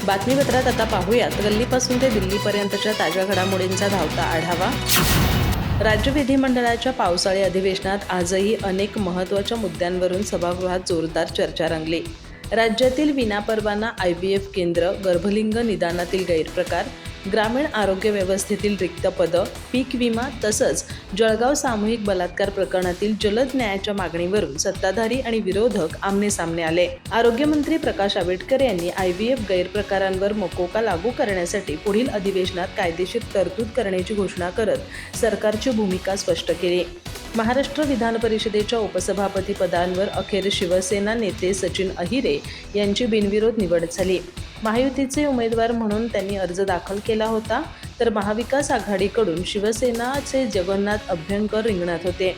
बातमीपत्रात आता पाहूयात गल्लीपासून ते दिल्लीपर्यंतच्या ताज्या घडामोडींचा धावता आढावा। राज्य विधिमंडळाच्या पावसाळी अधिवेशनात आजही अनेक महत्त्वाच्या मुद्द्यांवरून सभागृहात जोरदार चर्चा रंगली। राज्यातील विनापरवाना IVF केंद्र, गर्भलिंग निदानातील गैरप्रकार, ग्रामीण आरोग्य व्यवस्थेतील रिक्त पदं, पीक विमा तसंच जळगाव सामूहिक बलात्कार प्रकरणातील जलद न्यायाच्या मागणीवरून सत्ताधारी आणि विरोधक आमनेसामने आले। आरोग्यमंत्री प्रकाश आंबेडकर यांनी IVF गैरप्रकारांवर मकोका लागू करण्यासाठी पुढील अधिवेशनात कायदेशीर तरतूद करण्याची घोषणा करत सरकारची भूमिका स्पष्ट केली। महाराष्ट्र विधान परिषदेच्या उपसभापती पदांवर अखेर शिवसेना नेते सचिन अहिरे यांची बिनविरोध निवड झाली। महायुतीचे उमेदवार म्हणून त्यांनी अर्ज दाखल केला होता, तर महाविकास आघाडीकडून शिवसेनाचे जगन्नाथ अभ्यंकर रिंगणात होते।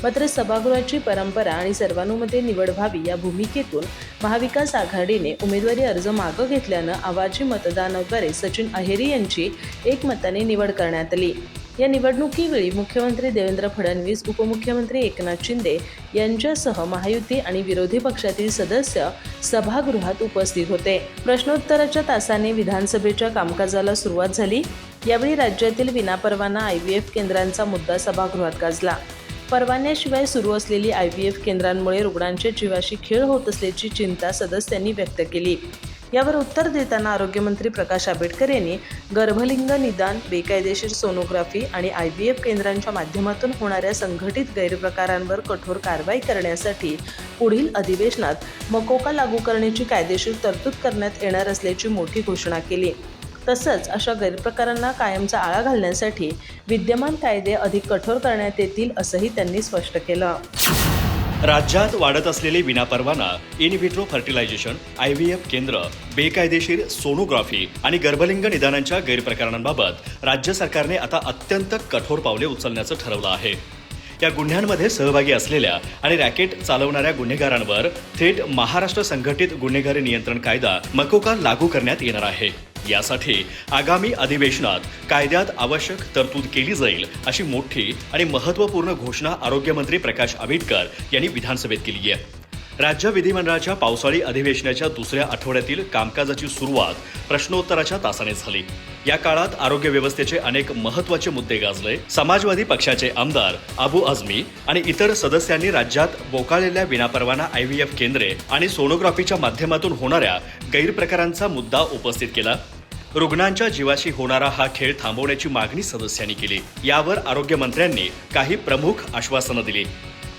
मात्र सभागृहाची परंपरा आणि सर्वानुमते निवड व्हावी या भूमिकेतून महाविकास आघाडीने उमेदवारी अर्ज मागे घेतल्यानं आवाजी मतदानाद्वारे सचिन अहिरे यांची एकमताने निवड करण्यात आली। या निवडणुकीवेळी मुख्यमंत्री देवेंद्र फडणवीस, उपमुख्यमंत्री एकनाथ शिंदे यांच्यासह महायुती आणि विरोधी पक्षातील सदस्य सभागृहात उपस्थित होते। प्रश्नोत्तराच्या तासाने विधानसभेच्या कामकाजाला सुरुवात झाली। यावेळी राज्यातील विनापरवाना IVF केंद्रांचा मुद्दा सभागृहात गाजला। परवान्याशिवाय सुरू असलेली IVF केंद्रांमुळे रुग्णांच्या जीवाशी खेळ होत असल्याची चिंता सदस्यांनी व्यक्त केली। यावर उत्तर देताना आरोग्यमंत्री प्रकाश आंबेडकर यांनी गर्भलिंग निदान, बेकायदेशीर सोनोग्राफी आणि IVF केंद्रांच्या माध्यमातून होणाऱ्या संघटित गैरप्रकारांवर कठोर कारवाई करण्यासाठी पुढील अधिवेशनात मकोका लागू करण्याची कायदेशीर तरतूद करण्यात येणार असल्याची मोठी घोषणा केली। तसंच अशा गैरप्रकारांना कायमचा आळा घालण्यासाठी विद्यमान कायदे अधिक कठोर करण्यात येतील असंही त्यांनी स्पष्ट केलं। राज्यात वाढत असलेले विनापरवाना इन व्हिट्रो फर्टिलायझेशन, IVF केंद्र, बेकायदेशीर सोनोग्राफी आणि गर्भलिंग निदानांच्या गैरप्रकारांबाबत राज्य सरकारने आता अत्यंत कठोर पावले उचलण्याचं ठरवलं आहे। या गुन्ह्यांमध्ये सहभागी असलेल्या आणि रॅकेट चालवणाऱ्या गुन्हेगारांवर थेट महाराष्ट्र संघटित गुन्हेगारी नियंत्रण कायदा मकोका लागू करण्यात येणार आहे। यासाठी आगामी अधिवेशनात कायद्यात आवश्यक तरतूद केली जाईल अशी मोठी आणि महत्त्वपूर्ण घोषणा आरोग्यमंत्री प्रकाश आंबेडकर यांनी विधानसभेत केली आहे। राज्य विधिमंडळाच्या पावसाळी अधिवेशनाच्या दुसऱ्या आठवड्यातील कामकाजाची सुरुवात प्रश्नोत्तराच्या तासाने झाली। या काळात आरोग्य व्यवस्थेचे अनेक महत्त्वाचे मुद्दे गाजले। समाजवादी पक्षाचे आमदार अबू आझमी आणि इतर सदस्यांनी राज्यात बोकाळलेल्या विनापरवाना IVF केंद्रे आणि सोनोग्राफीच्या माध्यमातून होणाऱ्या गैरप्रकारांचा मुद्दा उपस्थित केला। रुग्णांच्या जीवाशी होणारा हा खेळ थांबवण्याची मागणी सदस्यांनी केली। यावर आरोग्यमंत्र्यांनी काही प्रमुख आश्वासनं दिली।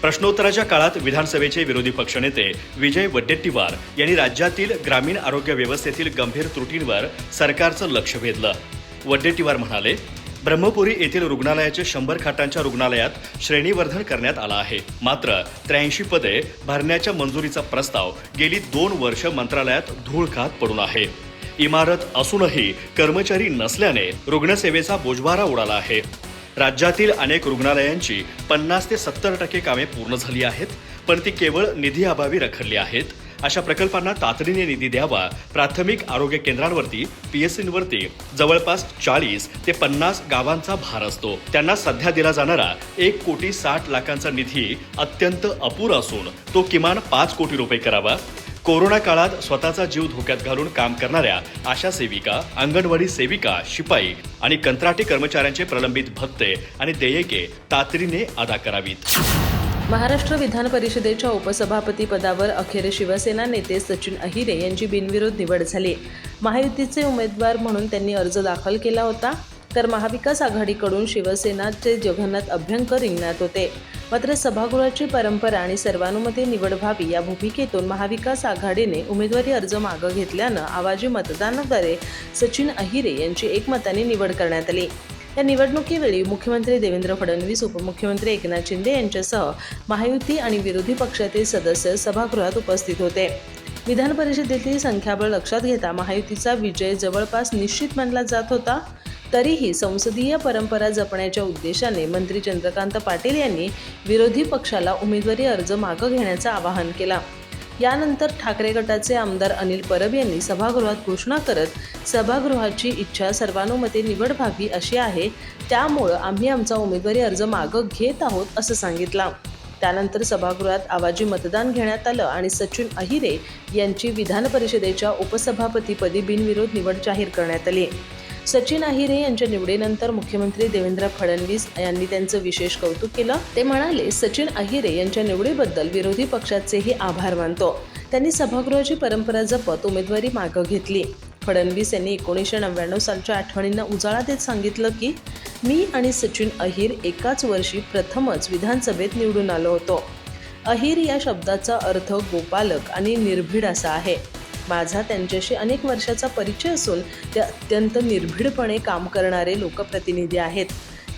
प्रश्नोत्तराच्या काळात विधानसभेचे विरोधी पक्षनेते विजय वडेट्टीवार यांनी राज्यातील ग्रामीण आरोग्य व्यवस्थेतील गंभीर त्रुटींवर सरकारचं लक्ष वेधलं। वडेट्टीवार म्हणाले, ब्रह्मपुरी येथील रुग्णालयाचे 100 खाटांच्या रुग्णालयात श्रेणीवर्धन करण्यात आला आहे। मात्र 83 पदे भरण्याच्या मंजुरीचा प्रस्ताव गेली 2 वर्ष मंत्रालयात धूळ खात पडून आहे। इमारत असूनही कर्मचारी नसल्याने रुग्णसेवेचा बोजवारा उडाला आहे। राज्यातील अनेक रुग्णालयांची 50 ते 70% कामे पूर्ण झाली आहेत, पण ती केवळ निधी अभावी रखडली आहेत। अशा प्रकल्पांना तातडीने निधी द्यावा। प्राथमिक आरोग्य केंद्रांवरती, PSCवरती जवळपास 40 ते 50 गावांचा भार असतो। त्यांना सध्या दिला जाणारा 1,60,00,000 निधी अत्यंत अपुरा असून तो किमान 5 कोटी रुपये करावा। कोरोना काळात स्वतःचा जीव धोक्यात घालून काम करणाऱ्या आशा सेविका, अंगणवाडी सेविका, शिपाई आणि कंत्राटी कर्मचाऱ्यांचे प्रलंबित भत्ते आणि देयके तातडीने अदा करावीत। महाराष्ट्र विधान परिषदेच्या उपसभापती पदावर अखेर शिवसेना नेते सचिन अहिरे यांची बिनविरोध निवड झाली। महायुतीचे उमेदवार म्हणून त्यांनी अर्ज दाखल केला होता, तर महाविकास आघाडीकडून शिवसेनाचे जगन्नाथ अभ्यंकर रिंगणात होते। मात्र सभागृहाची परंपरा आणि सर्वानुमते निवड व्हावी या भूमिकेतून महाविकास आघाडीने उमेदवारी अर्ज मागे घेतल्यानं आवाजी मतदानाद्वारे सचिन अहिरे यांची एकमताने निवड करण्यात आली। या निवडणुकीवेळी मुख्यमंत्री देवेंद्र फडणवीस, उपमुख्यमंत्री एकनाथ शिंदे यांच्यासह महायुती आणि विरोधी पक्षातील सदस्य सभागृहात उपस्थित होते। विधान परिषदेतील संख्याबळ लक्षात घेता महायुतीचा विजय जवळपास निश्चित मानला जात होता। तरीही संसदीय परंपरा जपण्याच्या उद्देशाने मंत्री चंद्रकांत पाटील यांनी विरोधी पक्षाला उमेदवारी अर्ज मागे घेण्याचं आवाहन केलं। यानंतर ठाकरे गटाचे आमदार अनिल परब यांनी सभागृहात घोषणा करत सभागृहाची इच्छा सर्वानुमते निवड व्हावी अशी आहे, त्यामुळे आम्ही आमचा उमेदवारी अर्ज मागे घेत आहोत असं सांगितलं। त्यानंतर सभागृहात आवाजी मतदान घेण्यात आलं आणि सचिन अहिरे यांची विधान परिषदेच्या उपसभापतीपदी बिनविरोध निवड जाहीर करण्यात आली. सचिन अहिरे यांच्या निवडीनंतर मुख्यमंत्री देवेंद्र फडणवीस यांनी त्यांचं विशेष कौतुक केलं. ते म्हणाले, सचिन अहिरे यांच्या निवडीबद्दल विरोधी पक्षाचेही आभार मानतो. त्यांनी सभागृहाची परंपरा जपत उमेदवारी मागं घेतली. फडणवीस यांनी 1999 सालच्या आठवणींना उजाळा देत सांगितलं की मी आणि सचिन अहिर एकाच वर्षी प्रथमच विधानसभेत निवडून आलो होतो. अहिर या शब्दाचा अर्थ गोपालक आणि निर्भीड असा आहे. माझा त्यांच्याशी अनेक वर्षाचा परिचय असून ते अत्यंत निर्भीडपणे काम करणारे लोकप्रतिनिधी आहेत.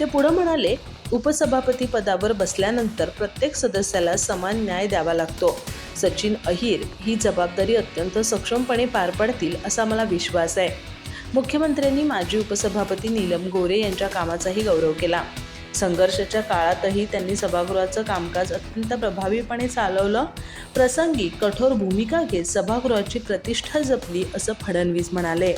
ते पुढे म्हणाले, उपसभापती पदावर बसल्यानंतर प्रत्येक सदस्याला समान न्याय द्यावा लागतो. सचिन अहिर ही जबाबदारी अत्यंत सक्षमपणे पार पाडतील असा मला विश्वास आहे. मुख्यमंत्र्यांनी माजी उपसभापती नीलम गोरे यांच्या कामाचाही गौरव केला. संघर्षाच्या काळातही त्यांनी सभागृहाचं कामकाज अत्यंत प्रभावीपणे चालवलं. प्रसंगी कठोर भूमिका घेत सभागृहाची प्रतिष्ठा जपली असं फडणवीस म्हणाले.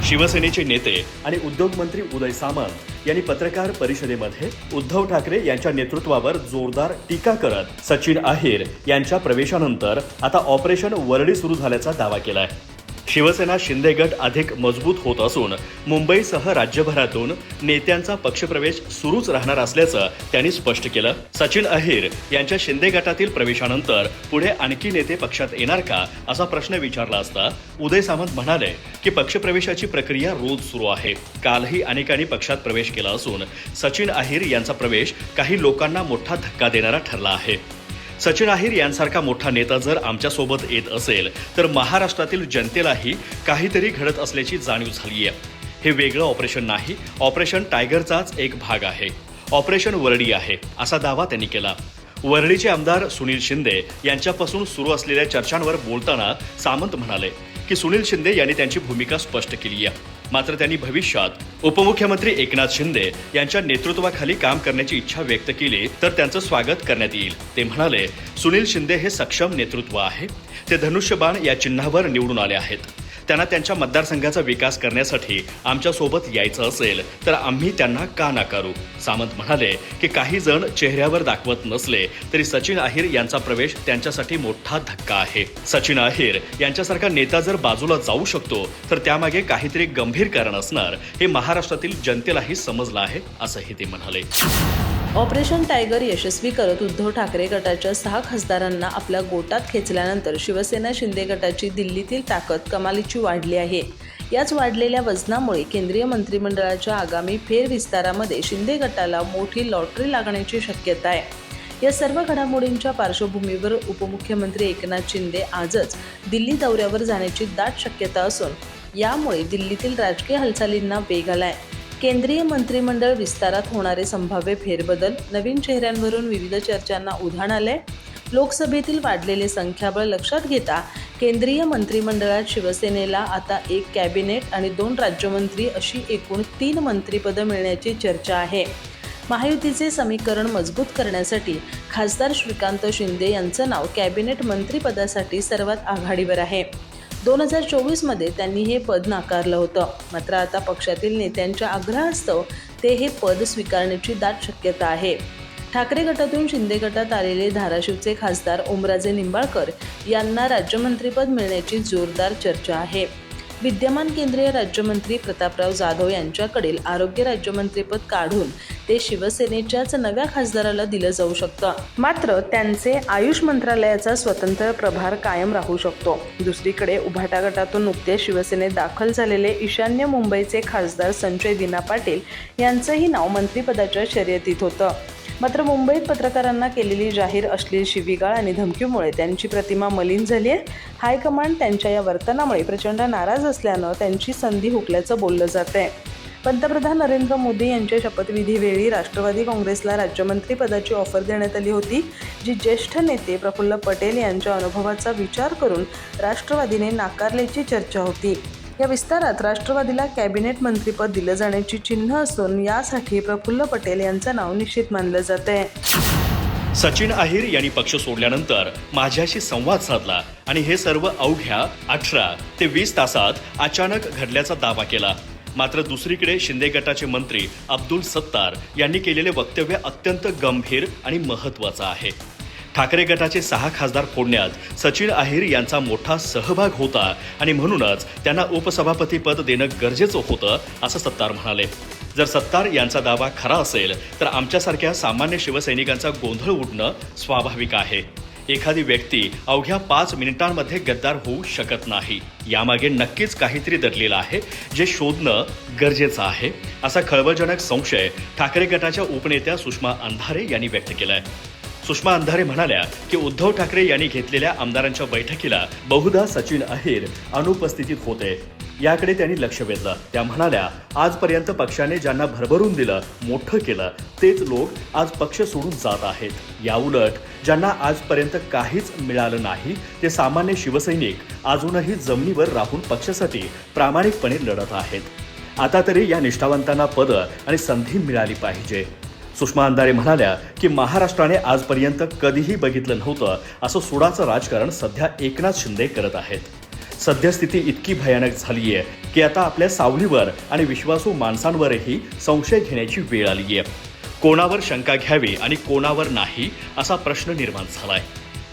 शिवसेनेचे नेते आणि उद्योगमंत्री उदय सामंत यांनी पत्रकार परिषदेमध्ये उद्धव ठाकरे यांच्या नेतृत्वावर जोरदार टीका करत सचिन अहिर यांच्या प्रवेशानंतर आता ऑपरेशन वरळी सुरू झाल्याचा दावा केलाय. शिवसेना शिंदे गट अधिक मजबूत होत असून मुंबईसह राज्यभरातून नेत्यांचा पक्षप्रवेश सुरूच राहणार असल्याचं त्यांनी स्पष्ट केलं. सचिन अहिर यांच्या शिंदे गटातील प्रवेशानंतर पुढे आणखी नेते पक्षात येणार का असा प्रश्न विचारला असता उदय सामंत म्हणाले की पक्षप्रवेशाची प्रक्रिया रोज सुरू आहे. कालही अनेकांनी पक्षात प्रवेश केला असून सचिन अहिर यांचा प्रवेश काही लोकांना मोठा धक्का देणारा ठरला आहे. सचिन अहिर यांसारखा मोठा नेता जर आमच्यासोबत येत असेल तर महाराष्ट्रातील जनतेलाही काहीतरी घडत असल्याची जाणीव झाली आहे. हे वेगळं ऑपरेशन नाही, ऑपरेशन टायगरचाच एक भाग आहे. ऑपरेशन वरळी आहे असा दावा त्यांनी केला. वरळीचे आमदार सुनील शिंदे यांच्यापासून सुरू असलेल्या चर्चांवर बोलताना सामंत म्हणाले की सुनील शिंदे यांनी त्यांची भूमिका स्पष्ट केली आहे. मात्र त्यांनी भविष्यात उपमुख्यमंत्री एकनाथ शिंदे यांच्या नेतृत्वाखाली काम करण्याची इच्छा व्यक्त केली तर त्यांचं स्वागत करण्यात येईल. ते म्हणाले, सुनील शिंदे हे सक्षम नेतृत्व आहे. ते धनुष्यबाण या चिन्हावर निवडून आले आहेत. त्यांना त्यांच्या मतदारसंघाचा विकास करण्यासाठी आमच्यासोबत यायचं असेल तर आम्ही त्यांना का नाकारू. सामंत म्हणाले की काही जण चेहऱ्यावर दाखवत नसले तरी सचिन अहिर यांचा प्रवेश त्यांच्यासाठी मोठा धक्का आहे. सचिन अहिर यांच्यासारखा नेता जर बाजूला जाऊ शकतो तर त्यामागे काहीतरी गंभीर कारण असणार हे महाराष्ट्रातील जनतेलाही समजलं आहे असंही ते म्हणाले. ऑपरेशन टायगर यशस्वी करत उद्धव ठाकरे गटाच्या 6 खासदारांना आपल्या गोटात खेचल्यानंतर शिवसेना शिंदे गटाची दिल्लीतील ताकद कमालीची वाढली आहे. याच वाढलेल्या वजनामुळे केंद्रीय मंत्रिमंडळाच्या आगामी फेरविस्तारामध्ये शिंदे गटाला मोठी लॉटरी लागण्याची शक्यता आहे. या सर्व घडामोडींच्या पार्श्वभूमीवर उपमुख्यमंत्री एकनाथ शिंदे आजच दिल्ली दौऱ्यावर जाण्याची दाट शक्यता असून यामुळे दिल्लीतील राजकीय हालचालींना वेग आलाय. केंद्रीय मंत्रिमंडळ विस्तारात होणारे संभाव्य फेरबदल, नवीन चेहऱ्यांवरून विविध चर्चांना उधाण आले. लोकसभेतील वाढलेले संख्याबळ लक्षात घेता केंद्रीय मंत्रिमंडळात शिवसेनेला आता 1 कॅबिनेट आणि 2 राज्यमंत्री अशी एकूण 3 मंत्रिपदं मिळण्याची चर्चा आहे. महायुतीचे समीकरण मजबूत करण्यासाठी खासदार श्रीकांत शिंदे यांचं नाव कॅबिनेट मंत्रिपदासाठी सर्वात आघाडीवर आहे. 2024 त्यांनी हे पद नाकारलं होतं. मात्र आता पक्षातील नेत्यांच्या आग्रहास्तव ते हे पद स्वीकारण्याची दाट शक्यता आहे. ठाकरे गटातून शिंदे गटात आलेले धाराशिवचे खासदार ओमराजे निंबाळकर यांना राज्यमंत्रीपद मिळण्याची जोरदार चर्चा आहे. विद्यमान केंद्रीय राज्यमंत्री प्रतापराव जाधव यांच्याकडील आरोग्य राज्यमंत्रीपद काढून ते शिवसेनेच्याच नव्या खासदाराला दिलं जाऊ शकतं. मात्र त्यांचे आयुष मंत्रालयाचा स्वतंत्र प्रभार कायम राहू शकतो. दुसरीकडे उभाटा गटातून नुकतेच शिवसेनेत दाखल झालेले ईशान्य मुंबईचे खासदार संजय दिना पाटील यांचंही नाव मंत्रिपदाच्या शर्यतीत होतं. मात्र मुंबईत पत्रकारांना केलेली जाहीर अश्लील शिवीगाळ आणि धमकीमुळे त्यांची प्रतिमा मलिन झाली आहे. हायकमांड त्यांच्या या वर्तनामुळे प्रचंड नाराज असल्यानं त्यांची संधी हुकल्याचं बोललं जात आहे. पंतप्रधान नरेंद्र मोदी यांच्या शपथविधीवेळी राष्ट्रवादी काँग्रेसला राज्यमंत्रीपदाची ऑफर देण्यात आली होती, जी ज्येष्ठ नेते प्रफुल्ल पटेल यांच्या अनुभवाचा विचार करून राष्ट्रवादीने नाकारल्याची चर्चा होती. या विस्तारात राष्ट्रवादीला कॅबिनेट मंत्रीपद दिलं जाण्याची चिन्ह असून यासाठी प्रफुल्ल पटेल यांचं नाव निश्चित मानलं जातंय. सचिन अहिर यांनी पक्ष सोडल्यानंतर माझ्याशी संवाद साधला आणि हे सर्व अवघ्या 18 ते 20 तासात अचानक घडल्याचा दावा केला. मात्र दुसरीकडे शिंदे गटाचे मंत्री अब्दुल सत्तार यांनी केलेले वक्तव्य अत्यंत गंभीर आणि महत्त्वाचं आहे. ठाकरे गटाचे 6 खासदार फोडण्यात सचिन अहिर यांचा मोठा सहभाग होता आणि म्हणूनच त्यांना उपसभापतीपद देणं गरजेचं होतं असं सत्तार म्हणाले. जर सत्तार यांचा दावा खरा असेल तर आमच्यासारख्या सामान्य शिवसैनिकांचा गोंधळ उडणं स्वाभाविक आहे. एखादी व्यक्ती अवघ्या 5 मिनिटांमध्ये गद्दार होऊ शकत नाही. यामागे नक्कीच काहीतरी दडलेलं आहे जे शोधणं गरजेचं आहे, असा खळबळजनक संशय ठाकरे गटाच्या उपनेत्या सुषमा अंधारे यांनी व्यक्त केलाय. सुषमा अंधारे म्हणाल्या की उद्धव ठाकरे यांनी घेतलेल्या आमदारांच्या बैठकीला बहुधा सचिन अहिर अनुपस्थितीत होते. याकडे त्यांनी लक्ष वेधलं. त्या म्हणाल्या, आजपर्यंत पक्षाने ज्यांना भरभरून दिलं, मोठं केलं, तेच लोक आज पक्ष सोडून जात आहेत. याउलट ज्यांना आजपर्यंत काहीच मिळालं नाही ते सामान्य शिवसैनिक अजूनही जमिनीवर राहून पक्षासाठी प्रामाणिकपणे लढत आहेत. आता तरी या निष्ठावंतांना पदं आणि संधी मिळाली पाहिजे. सुषमा अंधारे म्हणाल्या की महाराष्ट्राने आजपर्यंत कधीही बघितलं नव्हतं असं सुडाचं राजकारण सध्या एकनाथ शिंदे करत आहेत. सद्यस्थिती इतकी भयानक झाली आहे की आता आपल्या सावलीवर आणि विश्वासू माणसांवरही संशय घेण्याची वेळ आली आहे. कोणावर शंका घ्यावी आणि कोणावर नाही असा प्रश्न निर्माण झालाय.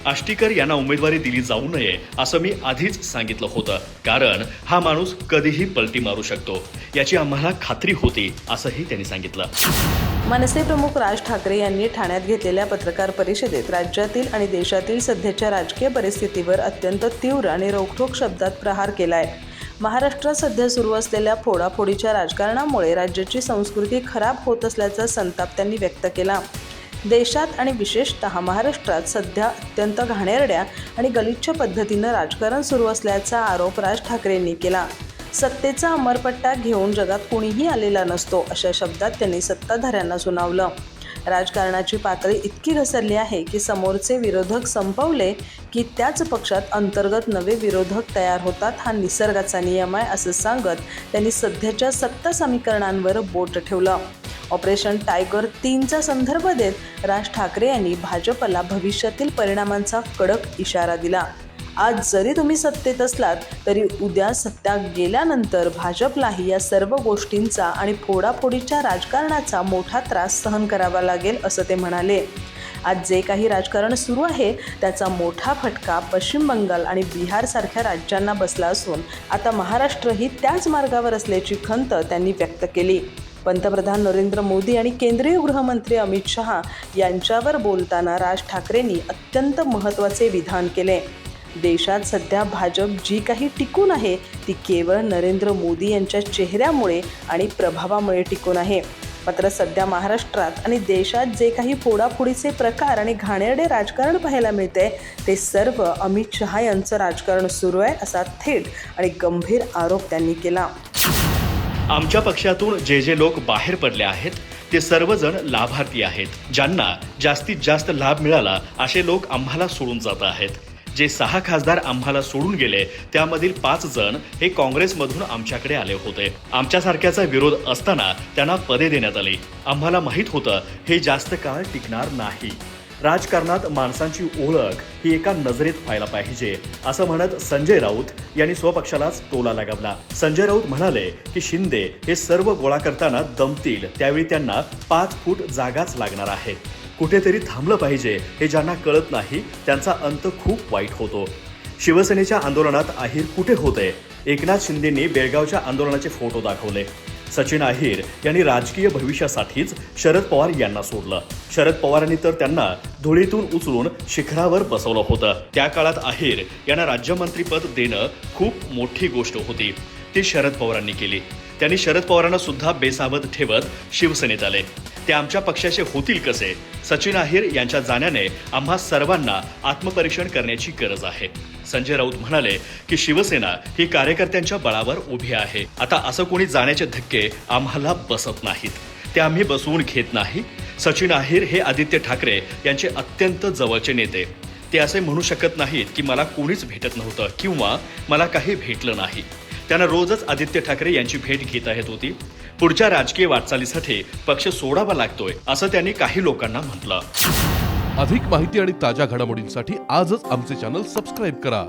आष्टीकर यांना उमेदवारी दिली जाऊ नये असं मी आधीच सांगितलं होतं, कारण हा माणूस कधीही पलटी मारू शकतो याची आम्हाला खात्री होती असंही त्यांनी सांगितलं. मनसे प्रमुख राज ठाकरे यांनी ठाण्यात घेतलेल्या पत्रकार परिषदेत राज्यातील आणि देशातील सध्याच्या राजकीय परिस्थितीवर अत्यंत तीव्र आणि रोखठोक शब्दात प्रहार केलाय. महाराष्ट्रात सध्या सुरू असलेल्या फोडाफोडीच्या राजकारणामुळे राज्याची संस्कृती खराब होत असल्याचा संताप त्यांनी व्यक्त केला. देशात आणि विशेषतः महाराष्ट्रात सध्या अत्यंत घाणेरड्या आणि गलिच्छ पद्धतीनं राजकारण सुरू असल्याचा आरोप राज ठाकरेंनी केला. सत्तेचा अमरपट्टा घेऊन जगात कोणीही आलेला नसतो अशा शब्दात त्यांनी सत्ताधाऱ्यांना सुनावलं. राजकारणाची पातळी इतकी घसरली आहे की समोरचे विरोधक संपवले की त्याच पक्षात अंतर्गत नवे विरोधक तयार होतात. हा निसर्गाचा नियम आहे असं सांगत त्यांनी सध्याच्या सत्ता समीकरणांवर बोट ठेवलं. ऑपरेशन टायगर 3चा संदर्भ देत राज ठाकरे यांनी भाजपला भविष्यातील परिणामांचा कडक इशारा दिला. आज जरी तुम्ही सत्तेत असलात तरी उद्या सत्ता गेल्यानंतर भाजपलाही या सर्व गोष्टींचा आणि फोडाफोडीच्या राजकारणाचा मोठा त्रास सहन करावा लागेल असं ते म्हणाले. आज जे काही राजकारण सुरू आहे त्याचा मोठा फटका पश्चिम बंगाल आणि बिहारसारख्या राज्यांना बसला असून आता महाराष्ट्रही त्याच मार्गावर असल्याची खंत त्यांनी व्यक्त केली. पंतप्रधान नरेंद्र मोदी आणि केंद्रीय गृहमंत्री अमित शहा यांच्यावर बोलताना राज ठाकरेंनी अत्यंत महत्त्वाचे विधान केले. देशात सध्या भाजप जी काही टिकून आहे ती केवळ नरेंद्र मोदी यांच्या चेहऱ्यामुळे आणि प्रभावामुळे टिकून आहे. मात्र सध्या महाराष्ट्रात आणि देशात जे काही फोडाफोडीचे प्रकार आणि घाणेरडे राजकारण पाहायला मिळते ते सर्व अमित शहा यांचं राजकारण सुरू आहे असा थेट आणि गंभीर आरोप त्यांनी केला. आमच्या पक्षातून जे लोक बाहेर पडले आहेत ते सर्वजण लाभार्थी आहेत. ज्यांना जास्तीत जास्त लाभ मिळाला असे लोक आम्हाला सोडून जात आहेत. जे 6 खासदार आम्हाला सोडून गेले त्यामधील 5 जण हे काँग्रेसमधून आमच्याकडे आले होते. आमच्यासारख्याचा विरोध असताना त्यांना पदे देण्यात आली. आम्हाला माहीत होतं हे जास्त काळ टिकणार नाही. राजकारणात माणसांची ओळख ही एका नजरेत व्हायला पाहिजे असं म्हणत संजय राऊत यांनी स्वपक्षालाच टोला लगावला. संजय राऊत म्हणाले की शिंदे हे सर्व गोळा करताना दमतील त्यावेळी त्यांना 5 फूट जागाच लागणार आहे. कुठेतरी थांबलं पाहिजे हे ज्यांना कळत नाही त्यांचा अंत खूप वाईट होतो. शिवसेनेच्या आंदोलनात अहिर कुठे होते? एकनाथ शिंदेंनी बेळगावच्या आंदोलनाचे फोटो दाखवले. सचिन अहिर यांनी राजकीय भविष्यासाठीच शरद पवार यांना सोडलं. शरद पवारांनी तर त्यांना धुळीतून उचलून शिखरावर बसवलं होतं. त्या काळात अहिर यांना राज्यमंत्रीपद देणं खूप मोठी गोष्ट होती. ती शरद पवारांनी केली. त्यांनी शरद पवारांना सुद्धा बेसावध ठेवत शिवसेनेत आले. ते आमच्या पक्षाचे होतील कसे? सचिन अहिर यांच्या जाण्याने आम्हा सर्वांना आत्मपरीक्षण करण्याची गरज आहे. संजय राऊत म्हणाले की शिवसेना ही कार्यकर्त्यांच्या बळावर उभी आहे. आता असं कोणी जाण्याचे धक्के आम्हाला बसत नाहीत. ते आम्ही बसवून घेत नाही. सचिन अहिर हे आदित्य ठाकरे यांचे अत्यंत जवळचे नेते. ते असे म्हणू शकत नाहीत की मला कोणीच भेटत नव्हतं किंवा मला काही भेटलं नाही. त्यांना रोजच आदित्य ठाकरे यांची भेट घेता येत होती. पुढच्या राजकीय वाटचालीसाठी पक्ष सोडावा लागतोय असं त्यांनी काही लोकांना म्हटलं. अधिक माहिती आणि ताज्या घडामोडींसाठी आजच आमचे चॅनल सबस्क्राईब करा.